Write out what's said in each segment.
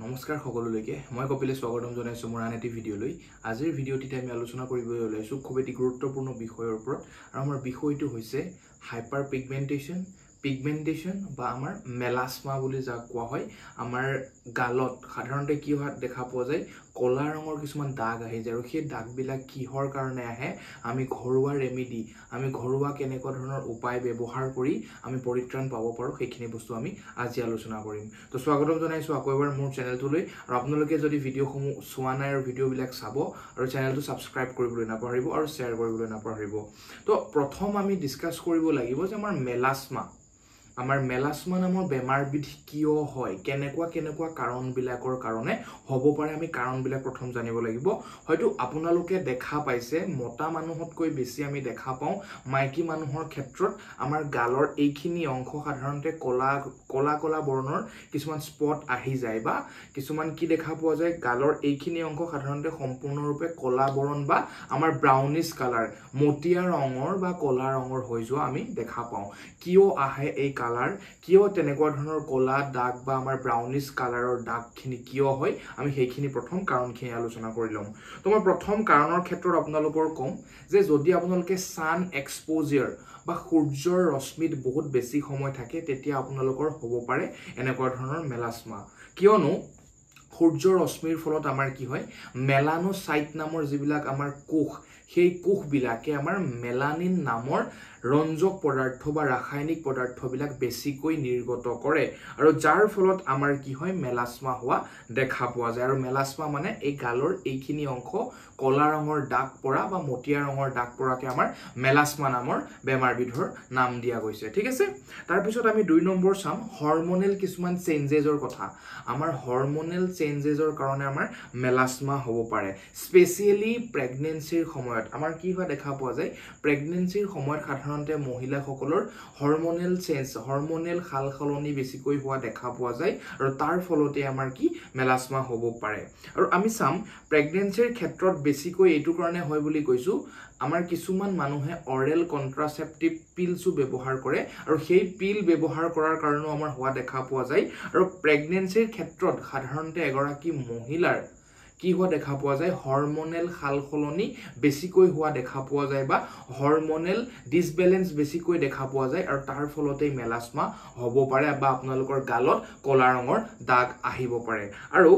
নমস্কাৰ সকলোলৈকে মই কপিলে স্বাগতম জনাইছো মোৰ আন এটি ভিডিঅ'লৈ আজিৰ ভিডিঅ'টিতে আমি আলোচনা কৰিবলৈ ওলাইছো খুব এটি গুৰুত্বপূৰ্ণ বিষয়ৰ ওপৰত আৰু আমাৰ বিষয়টো হৈছে হাইপাৰ পিগমেন্টেশন বা আমাৰ মেলাছমা বুলি যাক কোৱা হয় আমাৰ গালত সাধাৰণতে কি হয় দেখা পোৱা যায় কলা ৰঙৰ কিছুমান দাগ আহে আৰু সেই দাগবিলাক কিহৰ কাৰণে আহে আমি ঘৰুৱা ৰেমেডি আমি ঘৰুৱা কেনেকুৱা ধৰণৰ উপায় ব্যৱহাৰ কৰি আমি পৰিত্ৰাণ পাব পাৰো সেইখিনি বস্তু আমি আজি আলোচনা কৰিম তো স্বাগতম জনাইছো আকৌ এবাৰ মোৰ চেনেলটোলৈ আৰু আপোনালোকে যদি ভিডিঅ'সমূহ চোৱা নাই আৰু ভিডিঅ'বিলাক চাব আৰু চেনেলটো সাবস্ক্ৰাইব কৰিবলৈ নাপাহৰিব আৰু শ্বেয়াৰ কৰিবলৈ নাপাহৰিব তো প্ৰথম আমি ডিসকাস কৰিব লাগিব যে আমাৰ মেলাছমা নামৰ বেমাৰবিধ কিয় হয় কেনেকুৱা কাৰণবিলাকৰ কাৰণে হ'ব পাৰে আমি কাৰণবিলাক প্ৰথম জানিব লাগিব হয়তো আপোনালোকে দেখা পাইছে মতা মানুহতকৈ বেছি আমি দেখা পাওঁ মাইকী মানুহৰ ক্ষেত্ৰত আমাৰ গালৰ এইখিনি অংশ সাধাৰণতে কলা বৰ্ণৰ কিছুমান স্পট আহি যায় বা কিছুমান কি দেখা পোৱা যায় গালৰ এইখিনি অংশ সাধাৰণতে সম্পূৰ্ণৰূপে কলা বৰণ বা আমাৰ ব্ৰাউনিশ কালাৰ মটিয়া ৰঙৰ বা কলা ৰঙৰ হৈ যোৱা আমি দেখা পাওঁ কিয় আহে এই কালাৰ কিয় তেনেকুৱা ধৰণৰ কলা দাগ বা আমাৰ ব্ৰাউনিশ কালাৰৰ দাগখিনি কিয় হয় আমি সেইখিনি প্ৰথম কাৰণখিনি আলোচনা কৰি লম তো মই প্ৰথম কাৰণৰ ক্ষেত্ৰত আপোনালোকৰ কম যে যদি আপোনালোকে সান এক্সপোজাৰ বা সূৰ্যৰ ৰশ্মিত বহুত বেছি সময় থাকে তেতিয়া আপোনালোকৰ হ'ব পাৰে এনেকুৱা ধৰণৰ মেলাছমা কিয়নো সূৰ্যৰ ৰশ্মিৰ ফলত আমাৰ কি হয় মেলানোসাইট নামৰ যিবিলাক আমাৰ কোষ সেই কোষবিলাকে আমাৰ মেলানিন নামৰ ৰঞ্জক পদাৰ্থ বা ৰাসায়নিক পদাৰ্থবিলাক বেছিকৈ নিৰ্গত কৰে আৰু যাৰ ফলত আমাৰ কি হয় মেলাছমা হোৱা দেখা পোৱা যায় আৰু মেলাছমা মানে এই গালৰ এইখিনি অংশ কলা ৰঙৰ দাগ পৰা বা মটিয়া ৰঙৰ দাগ পৰাকে আমাৰ মেলাছমা নামৰ বেমাৰবিধৰ নাম দিয়া গৈছে ঠিক আছে তাৰ পিছত আমি 2 নম্বৰ চাম হৰমোনেল কিছুমান চেঞ্জেছৰ কথা আমাৰ হৰমোনেল চেঞ্জেছৰ কাৰণে আমাৰ মেলাছমা হ'ব পাৰে স্পেশালি প্ৰেগনেন্সিৰ সময়ত আমাৰ কি হয় দেখা পোৱা যায় প্ৰেগনেন্সিৰ সময়ত সাধাৰণতে মহিলাসকলৰ হৰমোনেল সালসলনি বেছিকৈ হোৱা দেখা পোৱা যায় আৰু তাৰ ফলতে আমাৰ কি মেলাছমা হ'ব পাৰে আৰু আমি চাম প্ৰেগনেন্সিৰ ক্ষেত্ৰত বেছিকৈ এইটো কাৰণে হয় বুলি কৈছো আমাৰ কিছুমান মানুহে অৰেল কন্ট্ৰাসেপ্টিভ পিলছো ব্যৱহাৰ কৰে আৰু সেই পিল ব্যৱহাৰ কৰাৰ কাৰণেও আমাৰ হোৱা দেখা পোৱা যায় আৰু প্ৰেগনেন্সিৰ ক্ষেত্ৰত সাধাৰণতে এগৰাকী মহিলাৰ কি হোৱা দেখা পোৱা যায় হৰমোনেল সালসলনি বেছিকৈ হোৱা দেখা পোৱা যায় বা হৰমোনেল ডিসবেলেন্স বেছিকৈ দেখা পোৱা যায় আৰু তাৰ ফলতে মেলাছমা হ'ব পাৰে বা আপোনালোকৰ গালত কলা ৰঙৰ দাগ আহিব পাৰে আৰু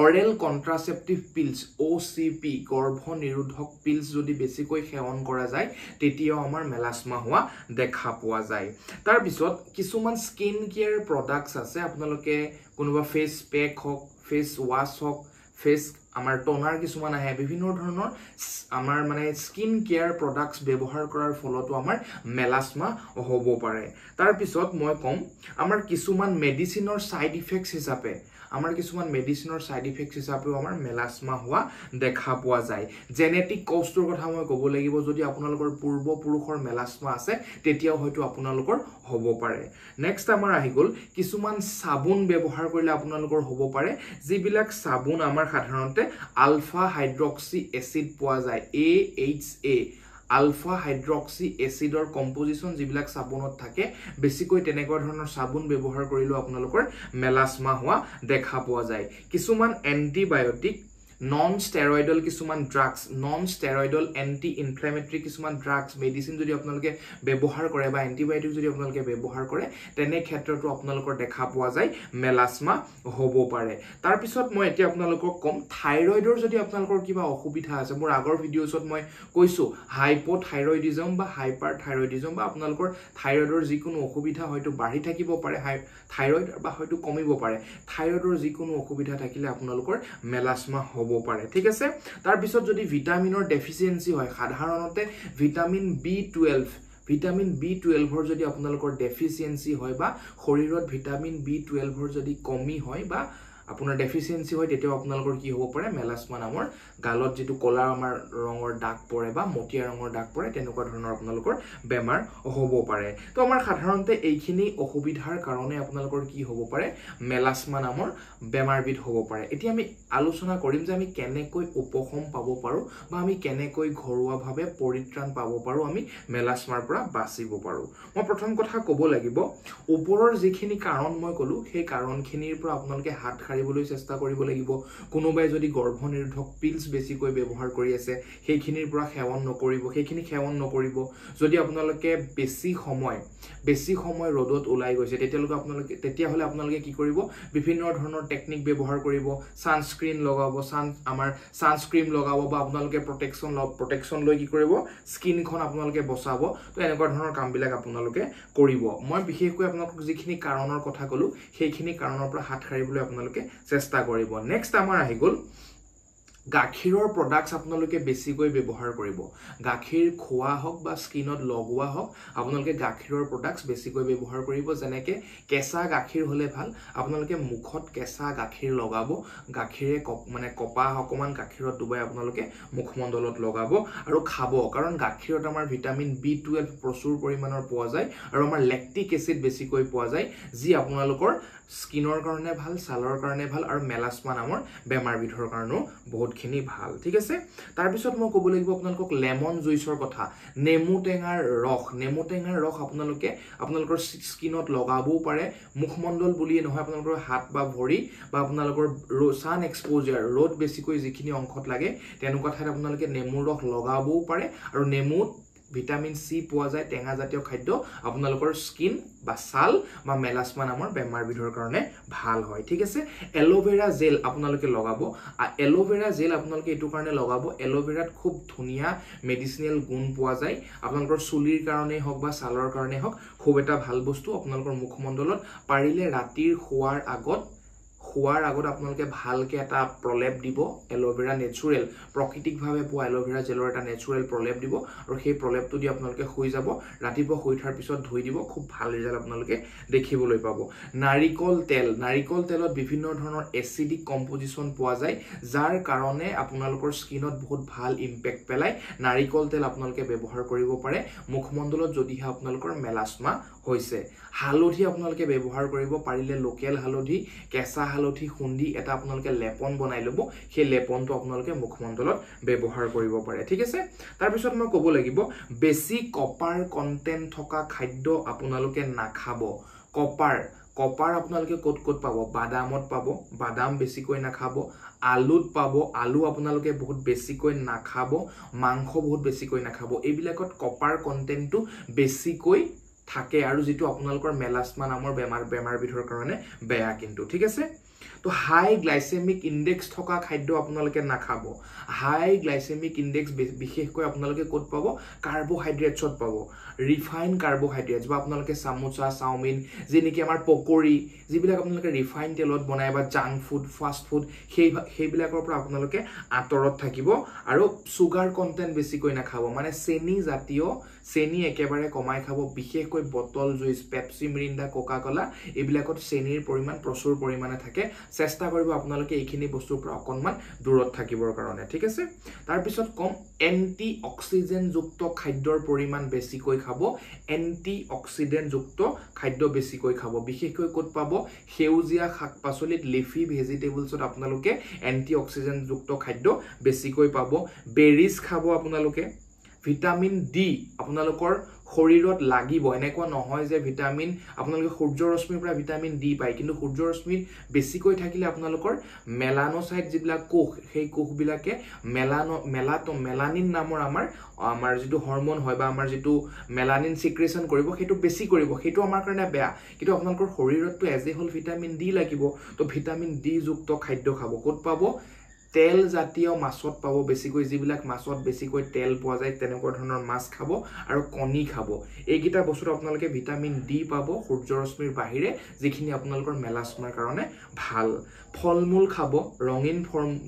অৰেল কন্ট্ৰাসেপ্টিভ পিলছ OCP গৰ্ভ নিৰোধক পিলছ যদি বেছিকৈ সেৱন কৰা যায় তেতিয়াও আমাৰ মেলাছমা হোৱা দেখা পোৱা যায় তাৰ পিছত কিছুমান স্কিন কেয়াৰ প্ৰডাক্টস আছে আপোনালোকে কোনোবা ফেস পেক হক ফেস ওয়াশ হক ফেস আমাৰ টোনাৰ কিছুমান আহে বিভিন্ন ধৰণৰ আমাৰ মানে স্কিন কেয়াৰ প্ৰডাক্টস ব্যৱহাৰ কৰাৰ ফলতো আমাৰ মেলাছমা হ'ব পাৰে তাৰ পিছত মই কম আমাৰ কিছুমান মেডিচিনৰ সাইড ইফেক্টস হিচাপে আমাৰ মেলাছমা হোৱা দেখা পোৱা যায় জেনেটিক কষ্টৰ কথা মই ক'ব লাগিব যদি আপোনালোকৰ পূৰ্বপুৰুষৰ মেলাছমা আছে তেতিয়াও হয়তো আপোনালোকৰ হ'ব পাৰে নেক্সট আমাৰ আহি গ'ল কিছুমান সাবুন ব্যৱহাৰ কৰিলে আপোনালোকৰ হ'ব পাৰে যিবিলাক সাবুন আমাৰ সাধাৰণতে আলফা হাইড্ৰক্সি এসিড পোৱা যায় AHA আলফা হাইড্ৰক্সি এসিডৰ কম্পোজিশন যিবিলাক সাবুনত থাকে বেছিকৈ তেনেকুৱা ধৰণৰ সাবুন ব্যৱহাৰ কৰিলে আপোনালোকৰ মেলাছমা হোৱা দেখা পোৱা যায় কিছুমান এন্টিবায়োটিক নন স্টেৰয়েডল কিছুমান ড্ৰাগছ নন স্টেৰয়েডল এন্টি ইনফ্লেমেটৰি কিছুমান ড্ৰাগছ মেডিচিন যদি আপোনালোকে ব্যৱহাৰ কৰে বা এন্টিবায়োটিক যদি আপোনালোকে ব্যৱহাৰ কৰে তেনে ক্ষেত্ৰতো আপোনালোকৰ দেখা পোৱা যায় মেলাছমা হ'ব পাৰে তাৰ পিছত মই এতিয়া আপোনালোকক কম থাইৰয়েডৰ যদি আপোনালোকৰ কিবা অসুবিধা আছে মোৰ আগৰ ভিডিঅছত মই কৈছো হাইপোথাইৰয়েডিজম বা হাইপাৰথাইৰয়েডিজম বা আপোনালোকৰ থাইৰয়েডৰ যিকোনো অসুবিধা হয়তো বাঢ়ি থাকিব পাৰে থাইৰয়েড বা হয়তো কমিব পাৰে থাইৰয়েডৰ যিকোনো অসুবিধা থাকিলে আপোনালোকৰ মেলাছমা হ'ব পাৰে ঠিক আছে তাৰ পিছত যদি ভিটামিনৰ ডেফিচিয়েন্সি হয় সাধাৰণতে ভিটামিন B12 ৰ যদি আপোনালোকৰ ডেফিচিয়েন্সি হয় বা শৰীৰত ভিটামিন B12 ৰ যদি কমি হয় বা আপোনাৰ ডেফিচিয়েন্সি হয় তেতিয়াও আপোনালোকৰ কি হ'ব পাৰে মেলাছমা নামৰ গালত যেটো কলা আমাৰ ৰঙৰ দাগ পৰে বা মটিয়া ৰঙৰ দাগ পৰে তেনেকুৱা ধৰণৰ আপোনালোকৰ বেমাৰ হ'ব পাৰে তো আমাৰ সাধাৰণতে এইখিনি অসুবিধাৰ কাৰণে আপোনালোকৰ কি হ'ব পাৰে মেলাছমা নামৰ বেমাৰবিধ হ'ব পাৰে এতিয়া আমি আলোচনা কৰিম যে আমি কেনেকৈ উপশম পাব পাৰো বা আমি কেনেকৈ ঘৰুৱাভাৱে পৰিত্ৰাণ পাব পাৰো আমি মেলাছমাৰ পৰা বাচিব পাৰো মই প্ৰথম কথা ক'ব লাগিব ওপৰৰ যিখিনি কাৰণ মই ক'লো সেই কাৰণখিনিৰ পৰা আপোনালোকে হাত সাৰিবলৈ চেষ্টা কৰিব লাগিব কোনোবাই যদি গৰ্ভনিৰোধক পিলছ বেছিকৈ ব্যৱহাৰ কৰি আছে সেইখিনিৰ পৰা সেৱন নকৰিব যদি আপোনালোকে বেছি সময় ৰ'দত ওলাই গৈছে তেতিয়াহলে আপোনালোকে কি কৰিব বিভিন্ন ধৰণৰ টেকনিক ব্যৱহাৰ কৰিব সানস্ক্ৰিন লগাব সানস্ক্ৰিন লগাব বা আপোনালোকে প্ৰটেকচন লৈ কি কৰিব স্কিনখন আপোনালোকে বচাব তো এনেকুৱা ধৰণৰ কামবিলাক আপোনালোকে কৰিব মই বিশেষকৈ আপোনালোকক যিখিনি কাৰণৰ কথা কলো সেইখিনি কাৰণৰ পৰা হাত সাৰিবলৈ আপোনালোকে চেষ্টা কৰিব নেক্সট আমাৰ আহি গ'ল গাখীৰৰ প্ৰডাক্টস আপোনালোকে বেছিকৈ ব্যৱহাৰ কৰিব গাখীৰ খোৱা হওক বা স্কিনত লগোৱা হওক আপোনালোকে গাখীৰৰ প্ৰডাক্টস বেছিকৈ ব্যৱহাৰ কৰিব যেনেকৈ কেঁচা গাখীৰ হলে ভাল আপোনালোকে মুখত কেঁচা গাখীৰ লগাব গাখীৰে মানে কপাহ অকমান গাখীৰত ডুবাই আপোনালোকে মুখমণ্ডলত লগাব আৰু খাব কাৰণ গাখীৰত আমাৰ ভিটামিন B12 প্ৰচুৰ পৰিমাণৰ পোৱা যায় আৰু আমাৰ লেক্টিক এসিড বেছিকৈ পোৱা যায় যি আপোনালোকৰ স্কিনৰ কাৰণে ভাল ছালৰ কাৰণে ভাল আৰু মেলাছমা নামৰ বেমাৰবিধৰ কাৰণেও বহুতখিনি ভাল ঠিক আছে তাৰ পিছত মই ক'ব লাগিব আপোনালোকক লেমন জুইচৰ কথা নেমু টেঙাৰ ৰস আপোনালোকৰ স্কিনত লগাবও পাৰে মুখমণ্ডল বুলিয়ে নহয় আপোনালোকৰ হাত বা ভৰি বা আপোনালোকৰ সান এক্সপোজাৰ ৰ'দ বেছিকৈ যিখিনি অংশত লাগে তেনেকুৱা ঠাইত আপোনালোকে নেমুৰ ৰস লগাবও পাৰে আৰু নেমুত ভিটামিন সি পোৱা যায় টেঙা জাতীয় খাদ্য আপোনালোকৰ স্কিন বা ছাল বা মেলাছমা নামৰ বেমাৰবিধৰ কাৰণে ভাল হয় ঠিক আছে এলোভেৰা জেল আপোনালোকে লগাব এলোভেৰা জেল আপোনালোকে এটো কাৰণে লগাব এলোভেৰাত খুব ধুনিয়া মেডিচিনেল গুণ পোৱা যায় আপোনালোকৰ চুলিৰ কাৰণে হওক বা ছালৰ কাৰণে হওক খুব এটা ভাল বস্তু আপোনালোকৰ মুখমণ্ডলত পাৰিলে ৰাতিৰ শোৱাৰ আগত আপোনালোকে ভালকে এটা প্ৰলেপ দিব এলোভেৰা নেচুৰেল প্ৰাকৃতিকভাৱে পোৱা এলোভেৰা জেলৰ এটা নেচুৰেল প্ৰলেপ দিব আৰু সেই প্ৰলেপটো দি আপোনালোকে শুই যাব ৰাতিপুৱা শুই উঠাৰ পিছত ধুই দিব খুব ভাল ৰিজাল্ট আপোনালোকে দেখিবলৈ পাব নাৰিকল তেলত বিভিন্ন ধৰণৰ এচিডিক কম্পোজিশন পোৱা যায় যাৰ কাৰণে আপোনালোকৰ স্কিনত বহুত ভাল ইম্পেক্ট পেলায় নাৰিকল তেল আপোনালোকে ব্যৱহাৰ কৰিব পাৰে মুখমণ্ডলত যদিহে আপোনালোকৰ মেলাছমা হৈছে হালধি আপোনালোকে ব্যৱহাৰ কৰিব পাৰিলে লোকেল হালধি কেঁচা হালধি খুন্দি এটা আপোনালোকে লেপন বনাই ল'ব সেই লেপনটো আপোনালোকে মুখমণ্ডলত ব্যৱহাৰ কৰিব পাৰে ঠিক আছে তাৰ পিছত মই ক'ব লাগিব বেছি কপাৰ কন্টেন্ট থকা খাদ্য আপোনালোকে নাখাব কপাৰ আপোনালোকে ক'ত পাব বাদামত পাব বাদাম বেছিকৈ নাখাব আলুত পাব আলু আপোনালোকে বহুত বেছিকৈ নাখাব মাংস বহুত বেছিকৈ নাখাব এইবিলাকত কপাৰ কন্টেন্টটো বেছিকৈ থাকে আৰু যেটো আপোনালোকৰ মেলাছমা নামৰ বেমাৰবিধৰ কাৰণে বেয়া কিন্তু ঠিক আছে তো হাই গ্লাইসেমিক ইনডেক্স থকা খাদ্য আপোনালোকে নাখাব হাই গ্লাইসেমিক ইনডেক্স বিশেষকৈ আপোনালোকে ক'ত পাব কাৰ্বোহাইড্ৰেটছত পাব ৰিফাইন কাৰ্বোহাইড্ৰেটছ বা আপোনালোকে সামোসা চাওমিন যেনেকি আমাৰ পকৰি যিবিলাক আপোনালোকে ৰিফাইন তেলত বনায় বা জাংক ফুড ফাষ্ট ফুড সেইবিলাকৰ পৰা আপোনালোকে আঁতৰত থাকিব আৰু সুগাৰ কন্টেন্ট বেছিকৈ নাখাব মানে চেনি একেবাৰে কমাই খাব বিশেষকৈ bottle juice Pepsi Mirinda Coca কোলা এইবিলাকত চেনিৰ পৰিমাণ প্ৰচুৰ পৰিমাণে থাকে চেষ্টা কৰিব আপোনালোকে এইখিনি বস্তুৰ পৰা অকনমান দূৰত থাকিবৰ কাৰণে ঠিক আছে তাৰ পিছত কম এন্টি অক্সিডেন্ট যুক্ত খাদ্যৰ পৰিমাণ বেছিকৈ খাব এন্টি অক্সিডেন্ট যুক্ত খাদ্য বেছিকৈ খাব বিশেষকৈ ক'ত পাব সেউজীয়া শাকপাচলিত লিফি ভেজিটেবলছত আপোনালোকে এন্টি অক্সিডেন্ট যুক্ত খাদ্য বেছিকৈ পাব বেৰিজ খাব আপোনালোকে ভিটামিন ডি আপোনালোকৰ শৰীৰত লাগিব এনেকুৱা নহয় যে ভিটামিন আপোনালোকে সূৰ্যৰ ৰশ্মিৰ পৰা ভিটামিন ডি পায় কিন্তু সূৰ্যৰ ৰশ্মি বেছিকৈ থাকিলে আপোনালোকৰ মেলানোসাইট যিবিলাক কোষ সেই কোষবিলাকে মেলানিন নামৰ আমাৰ যেটো হৰমন হয় বা আমাৰ যেটো মেলানিন সিক্ৰেশন কৰিব হেতু বেছি কৰিব হেতু আমাৰ কাৰণে বেয়া কিন্তু আপোনালোকৰ শৰীৰতটো এজে হল ভিটামিন ডি লাগিব তো ভিটামিন ডি যুক্ত খাদ্য খাব ক'ত পাব তেল জাতীয় মাছত পাব বেছিকৈ যিবিলাক মাছত বেছিকৈ তেল পোৱা যায় তেনেকুৱা ধৰণৰ মাছ খাব আৰু কণী খাব এইগিটা বস্তুত আপোনালোকে ভিটামিন ডি পাব সূৰ্যৰ ৰশ্মিৰ বাহিৰে যিখিনি আপোনালোকৰ মেলাছমাৰ কাৰণে ভাল ফলমূল খাব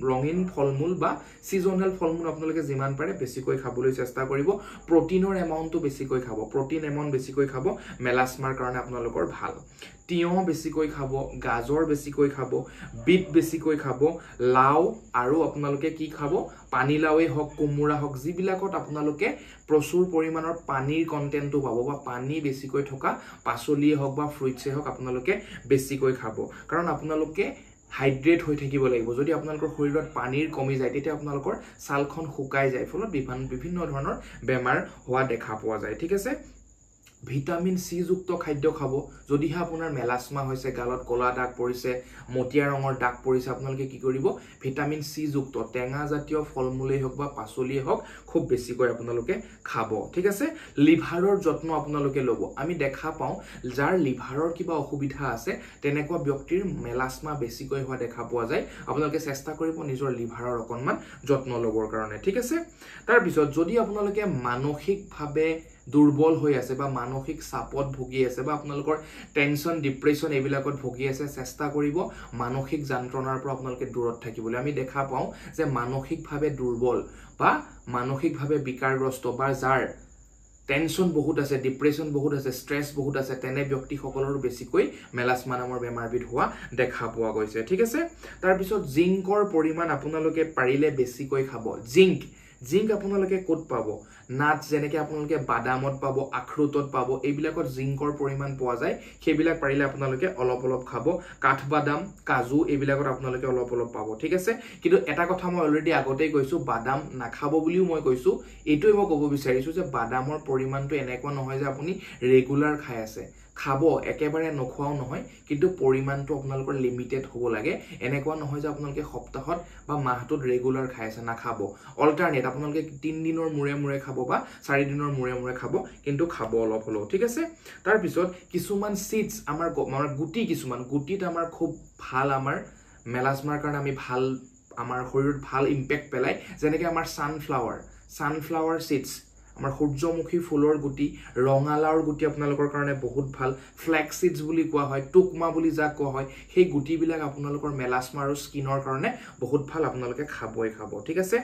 ৰঙিন ফলমূল বা সিজনাল ফলমূল আপোনালোকে যিমান পাৰে বেছিকৈ খাবলৈ চেষ্টা কৰিব প্ৰটিনৰ এমাউন্টটো বেছিকৈ খাব প্ৰটিন এমাউন্ট বেছিকৈ খাব মেলাছমাৰ কাৰণে আপোনালোকৰ ভাল তিয়হ বেছিকৈ খাব গাজৰ বেছিকৈ খাব বিট বেছিকৈ খাব লাউ আৰু আপোনালোকে কি খাব পানী লাউৱে হওক কোমোৰা হওক যিবিলাকত আপোনালোকে প্ৰচুৰ পৰিমাণৰ পানীৰ কন্টেন্টটো পাব বা পানী বেছিকৈ থকা পাচলিয়ে হওক বা ফ্ৰুইটছে হওক আপোনালোকে বেছিকৈ খাব কাৰণ আপোনালোকে হাইড্ৰেট হৈ থাকিব লাগিব যদি আপোনালোকৰ শৰীৰত পানীৰ কমি যায় তেতিয়া আপোনালোকৰ ছালখন শুকাই যায় ফলত বিভিন্ন ধৰণৰ বেমাৰ হোৱা দেখা পোৱা যায় ঠিক আছে ভিটামিন সি যুক্ত খাদ্য খাব যদিহে আপোনাৰ মেলাছমা হৈছে গালত কলা দাগ পৰিছে মটিয়া ৰঙৰ দাগ পৰিছে আপোনালোকে কি কৰিব ভিটামিন সি যুক্ত টেঙা জাতীয় ফলমূলেই হওক বা পাচলিয়ে হওক খুব বেছিকৈ আপোনালোকে খাব ঠিক আছে লিভাৰৰ যত্ন আপোনালোকে ল'ব আমি দেখা পাওঁ যাৰ লিভাৰৰ কিবা অসুবিধা আছে তেনেকুৱা ব্যক্তিৰ মেলাছমা বেছিকৈ হোৱা দেখা পোৱা যায় আপোনালোকে চেষ্টা কৰিব নিজৰ লিভাৰৰ অকনমান যত্ন ল'বৰ কাৰণে ঠিক আছে তাৰ পিছত যদি আপোনালোকে মানসিকভাৱে দুৰ্বল হৈ আছে বা মানসিক চাপত ভুগি আছে বা আপোনালোকৰ টেনচন ডিপ্ৰেছন এইবিলাকত ভুগি আছে চেষ্টা কৰিব মানসিক যন্ত্ৰণাৰ পৰা আপোনালোকে দূৰত থাকিবলৈ আমি দেখা পাওঁ যে মানসিকভাৱে দুৰ্বল বা মানসিকভাৱে বিকাৰগ্ৰস্ত বা যাৰ টেনচন বহুত আছে ডিপ্ৰেছন বহুত আছে ষ্ট্ৰেছ বহুত আছে তেনে ব্যক্তিসকলৰ বেছিকৈ মেলাছমা নামৰ বেমাৰবিধ হোৱা দেখা পোৱা গৈছে ঠিক আছে তাৰ পিছত জিংকৰ পৰিমাণ আপোনালোকে পাৰিলে বেছিকৈ খাব জিংক আপোনালোকে ক'ত পাব নাট যেনেকৈ আপোনালোকে বাদামত পাব আখৰোটত পাব এইবিলাকত জিংকৰ পৰিমাণ পোৱা যায় সেইবিলাক পাৰিলে আপোনালোকে অলপ অলপ খাব কাঠবাদাম কাজু এইবিলাকত আপোনালোকে অলপ অলপ পাব ঠিক আছে কিন্তু এটা কথা মই অলৰেডি আগতেই কৈছো বাদাম নাখাব বুলিও মই কৈছো এইটোৱে মই ক'ব বিচাৰিছো যে বাদামৰ পৰিমাণটো এনেকুৱা নহয় যে আপুনি ৰেগুলাৰ খাই আছে খাব একেবাৰে নখোৱাও নহয় কিন্তু পৰিমাণটো আপোনালোকৰ লিমিটেড হ'ব লাগে এনেকুৱা নহয় যে আপোনালোকে সপ্তাহত বা মাহটোত ৰেগুলাৰ খাই আছে নাখাব অল্টাৰনেট আপোনালোকে 3 দিনৰ মূৰে মূৰে খাব বা 4 দিনৰ মূৰে মূৰে খাব কিন্তু খাব অলপ হলো ঠিক আছে তাৰ পিছত কিছুমান সিডস আমাৰ গুটি কিছুমান গুটিত আমাৰ খুব ভাল আমাৰ মেলাছমাৰ কাৰণে আমি ভাল আমাৰ শৰীৰত ভাল ইম্পেক্ট পেলাই যেনেকৈ আমাৰ সানফ্লাৱাৰ সিডস আমাৰ সূৰ্যমুখী ফুলৰ গুটি ৰঙালাওৰ গুটি আপোনালোকৰ কাৰণে বহুত ভাল ফ্লেক্স সিডস বুলি কোৱা হয় টুকমা বুলি যাক কোৱা হয় সেই গুটিবিলাক আপোনালোকৰ মেলাছমা আৰু স্কিনৰ কাৰণে বহুত ভাল আপোনালোকে খাব ঠিক আছে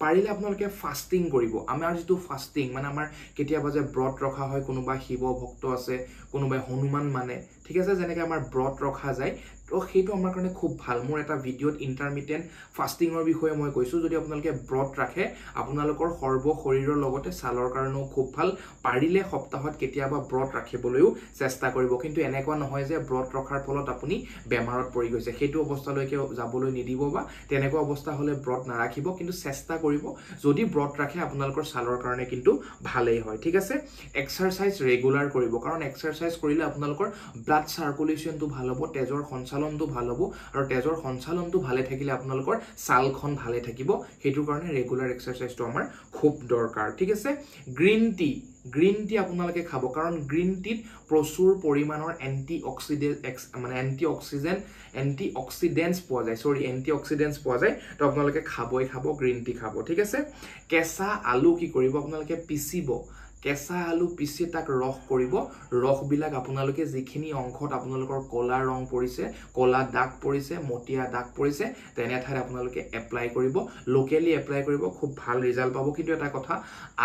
পাৰিলে আপোনালোকে ফাস্টিং কৰিব আমাৰ যেটো ফাস্টিং মানে আমাৰ কেতিয়াবা যে ব্ৰত ৰখা হয় কোনোবা শিৱ ভক্ত আছে কোনোবাই হনুমান মানে ঠিক আছে যেনেকৈ আমাৰ ব্ৰত ৰখা যায় তো সেইটো আমাৰ কাৰণে খুব ভাল মোৰ এটা ভিডিঅ'ত ইন্টাৰমিটেন্ট ফাস্টিংৰ বিষয়ে মই কৈছো যদি আপোনালোকে ব্ৰত ৰাখে আপোনালোকৰ সৰ্ব শৰীৰৰ লগতে ছালৰ কাৰণেও খুব ভাল পাৰিলে সপ্তাহত কেতিয়াবা ব্ৰত ৰাখিবলৈও চেষ্টা কৰিব কিন্তু এনেকুৱা নহয় যে ব্ৰত ৰখাৰ ফলত আপুনি বেমাৰত পৰি গৈছে সেইটো অৱস্থালৈকে যাবলৈ নিদিব বা তেনেকুৱা অৱস্থা হলে ব্ৰত নাৰাখিব কিন্তু চেষ্টা কৰিব যদি ব্ৰত ৰাখে আপোনালোকৰ ছালৰ কাৰণে কিন্তু ভালেই হয় ঠিক আছে এক্সাৰসাইজ ৰেগুলাৰ কৰিব কাৰণ এক্সাৰসাইজ কৰিলে আপোনালোকৰ ব্লাড সাৰ্কুলেশনটো ভাল হ'ব তেজৰ সঞ্চালনটো ভাল হ'ব আৰু তেজৰ সঞ্চালনটো ভালে থাকিলে আপোনালোকৰ ছালখন ভালে থাকিব হেতু কাৰণে ৰেগুলাৰ এক্সাৰসাইজটো আমাৰ খুব দৰকাৰ ঠিক আছে গ্ৰীণ টি আপোনালোকে খাব কাৰণ গ্ৰীণ টিত প্ৰচুৰ পৰিমাণৰ এন্টিঅক্সিডেন্টছ পোৱা যায় তো আপোনালোকে খাব গ্ৰীণ টি খাব ঠিক আছে কেঁচা আলু কি কৰিব আপোনালোকে পিচিব কেঁচা আলু পিছি তাক ৰস কৰিব ৰসবিলাক আপোনালোকে যিখিনি অংশত আপোনালোকৰ কলা ৰং পৰিছে কলা দাগ পৰিছে মটিয়া দাগ পৰিছে তেনে ঠাইত আপোনালোকে এপ্লাই কৰিব লোকেলি এপ্লাই কৰিব খুব ভাল ৰিজাল্ট পাব কিন্তু এটা কথা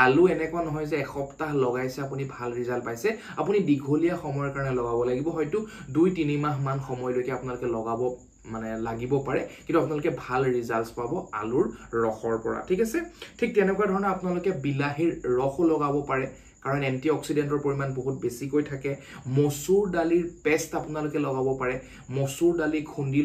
আলু এনেকুৱা নহয় যে এসপ্তাহ লগাইছে আপুনি ভাল ৰিজাল্ট পাইছে আপুনি দীঘলীয়া সময়ৰ কাৰণে লগাব লাগিব হয়তো 2-3 মাহ মান সময়লৈকে আপোনালোকে লগাব মানে লাগিব পাৰে কিন্তু আপোনালোকে ভাল ৰিজাল্টস পাব আলুৰ ৰসৰ পৰা ঠিক আছে ঠিক তেনেকুৱা ধৰণে আপোনালোকে বিলাহীৰ ৰস লগাব পাৰে কাৰণ এন্টিঅক্সিডেন্টৰ পৰিমাণ বহুত বেছিকৈ থাকে মসুৰ দালিৰ পেষ্ট আপোনালোকে লগাব পাৰে মসুৰ দালি খুন্দি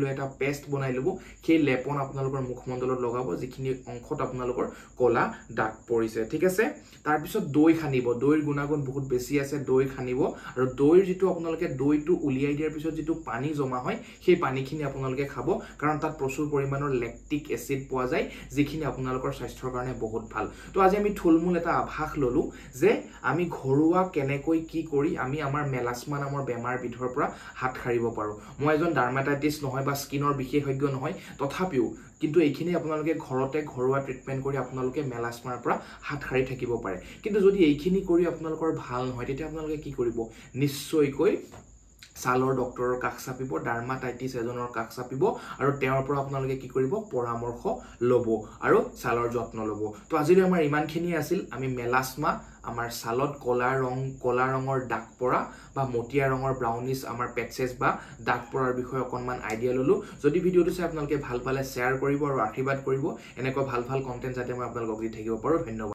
লৈ এটা পেষ্ট বনাই লব সেই লেপন আপোনালোকৰ মুখমণ্ডলত লগাব যিখিনি অংশত আপোনালোকৰ কলা দাগ পৰিছে ঠিক আছে তাৰ পিছত দৈ খানিব দৈৰ গুণাগুণ বহুত বেছি আছে দৈ খানিব আৰু দৈৰ যেটো আপোনালোকে দৈটো উলিয়াই দিয়াৰ পিছত যেটো পানী জমা হয় সেই পানীখিনি আপোনালোকে খাব কাৰণ তাত প্ৰচুৰ পৰিমাণৰ লেক্টিক এসিড পোৱা যায় যিখিনি আপোনালোকৰ স্বাস্থ্যৰ কাৰণে বহুত ভাল তো আজি আমি থুলমূল এটা আভাস ললো যে আমি ঘৰুৱা কেনেকৈ কি কৰি আমি আমাৰ মেলাছমা নামৰ বেমাৰ বিধৰ পৰা হাত খাৰিব পাৰো মই এজন ডাৰ্মাটাইটিছ নহয় বা স্কিনৰ বিশেষজ্ঞ নহয় তথাপিও কিন্তু এইখিনি আপোনালোকে ঘৰতে ঘৰুৱা ট্ৰিটমেন্ট কৰি আপোনালোকে মেলাছমাৰ পৰা হাত খাৰি থাকিব পাৰে কিন্তু যদি এইখিনি কৰি আপোনালোকৰ ভাল নহয় তেতিয়া আপোনালোকে কি কৰিব নিশ্চয়কৈ ছালৰ ডক্টৰৰ কাষ চাপিব ডাৰ্মাটাইটিছ এজনৰ কাষ চাপিব আৰু তেওঁৰ পৰা আপোনালোকে কি কৰিব পৰামৰ্শ ল'ব আৰু ছালৰ যত্ন ল'ব তো আজিলৈ আমাৰ ইমানখিনি আছিল আমি মেলাছমা আমাৰ ছালত কলা ৰঙৰ দাগ পৰা বা মটিয়া ৰঙৰ ব্ৰাউনিছ আমাৰ পেটচেছ বা দাগ পৰাৰ বিষয়ে অকনমান আইডিয়া ললো যদি ভিডিওটো চাই আপোনালোকে ভাল পালে শেয়াৰ কৰিব আৰু আশীৰ্বাদ কৰিব এনেকুৱা ভাল কন্টেন্ট যাতে মই আপোনালোকক দি থাকিব পাৰো ধন্যবাদ